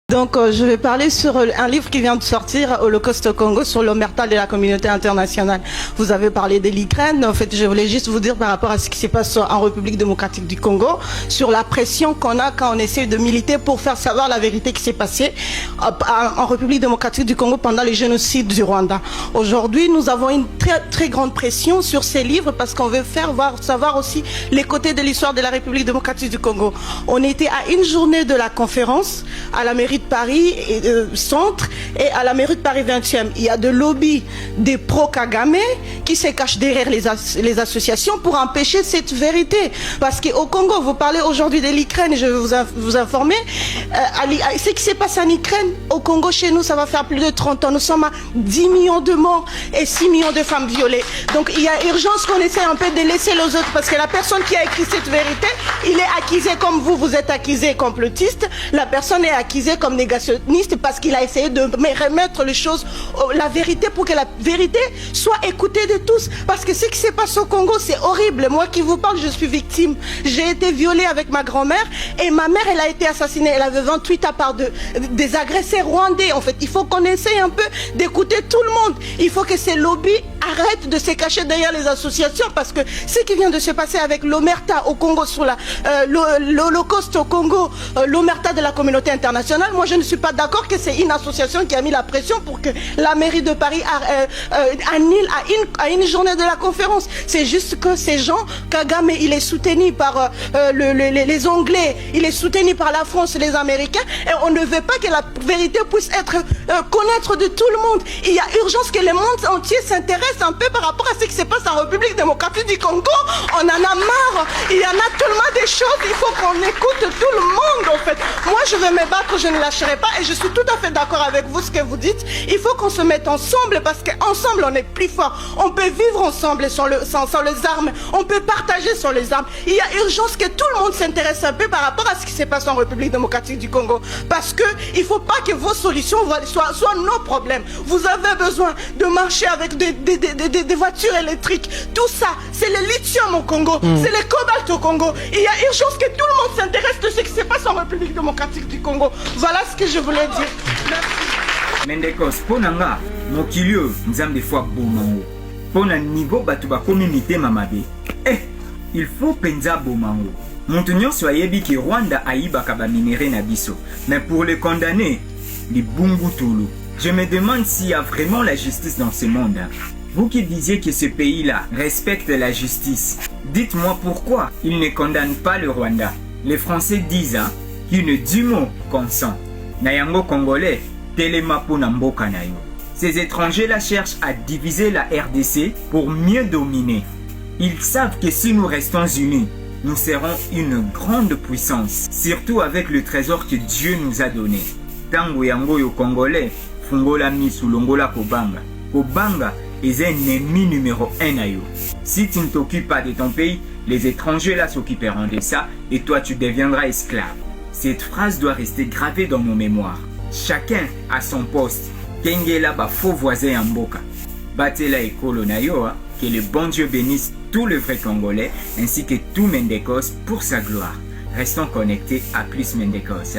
Donc, je vais parler sur un livre qui vient de sortir, Holocauste au Congo, sur l'omerta de la communauté internationale. Vous avez parlé de l'Ukraine. En fait, je voulais juste vous dire par rapport à ce qui se passe en République démocratique du Congo, sur la pression qu'on a quand on essaie de militer pour faire savoir la vérité qui s'est passée en République démocratique du Congo pendant le génocide du Rwanda. Aujourd'hui, nous avons une très grande pression sur ces livres parce qu'on veut faire savoir aussi les côtés de l'histoire de la République démocratique du Congo. On était à une journée de la conférence à la mairie de Paris centre et à la mairie de Paris 20e. Il y a de lobbies des pro-Kagame qui se cachent derrière les associations pour empêcher cette vérité. Parce qu'au Congo, vous parlez aujourd'hui de l'Ukraine, je vais vous informer, ce qui s'est passé en Ukraine, au Congo, chez nous, ça va faire plus de 30 ans. Nous sommes à 10 millions de morts et 6 millions de femmes violées. Donc il y a urgence qu'on essaie un peu de laisser les autres, parce que la personne qui a écrit cette vérité, il est accusé comme vous êtes accusé complotiste, la personne est accusée comme négationniste parce qu'il a essayé de remettre les choses, la vérité, pour que la vérité soit écoutée de tous. Parce que ce qui se passe au Congo, c'est horrible. Moi qui vous parle, je suis victime. J'ai été violée avec ma grand-mère et ma mère, elle a été assassinée. Elle avait 28 à part des agresseurs rwandais. En fait, il faut qu'on essaye un peu d'écouter tout le monde. Il faut que ces lobbies arrêtent de se cacher derrière les associations, parce que ce qui vient de se passer avec l'omerta au Congo, sur l'Holocauste au Congo, l'omerta de la communauté internationale, moi je ne suis pas d'accord que c'est une association qui a mis la pression pour que la mairie de Paris annule à une journée de la conférence. C'est juste que ces gens, Kagame, il est soutenu par les Anglais, il est soutenu par la France et les Américains, et on ne veut pas que la vérité puisse être connaître de tout le monde. Il y a urgence que le monde entier s'intéresse un peu par rapport à ce qui se passe en République démocratique du Congo. On en a marre. Il y en a tellement de choses. Il faut qu'on écoute tout le monde, en fait. Moi, je vais me battre, je ne lâcherai pas, et je suis tout à fait d'accord avec vous, ce que vous dites. Il faut qu'on se mette ensemble, parce qu'ensemble, on est plus fort. On peut vivre ensemble sans les armes. On peut partager sans les armes. Il y a urgence que tout le monde s'intéresse un peu par rapport à ce qui se passe en République démocratique du Congo. Parce que il ne faut pas que vos solutions soient nos problèmes. Vous avez besoin de marcher avec des voitures électriques. Tout ça, c'est le lithium au Congo. C'est le cobalt au Congo. Il y a urgence que tout le monde s'intéresse de ce qui se passe en République démocratique du Congo. Voilà ce que je voulais dire. Merci. Mendekos, ponanga, mokilio, nzambe fois bomango. Pona niveau batu ba communauté mamabe. Il faut penza bomango. Montenyon soyebi ki Rwanda aïbaka ba minéré na biso. Mais pour le condamner, les bungu tulu. Je me demande s'il y a vraiment la justice dans ce monde. Vous qui disiez que ce pays-là respecte la justice, dites-moi pourquoi il ne condamne pas le Rwanda. Les Français disent qu'une dumo consent. Nayango congolais, telema pona mboka na yo. Ces étrangers-là cherchent à diviser la RDC pour mieux dominer. Ils savent que si nous restons unis, nous serons une grande puissance, surtout avec le trésor que Dieu nous a donné. Tango yango yo congolais, fungola misu longola kobanga. Kobanga est un ennemi numéro 1 à yo. Si tu ne t'occupes pas de ton pays, les étrangers là s'occuperont de ça et toi tu deviendras esclave. Cette phrase doit rester gravée dans nos mémoires. Chacun a son poste. Kengela ba faux voisin en boka. Batela ekolo na yo, que le bon Dieu bénisse tous les vrais Congolais ainsi que tout Mendekos pour sa gloire. Restons connectés à plus Mendekos.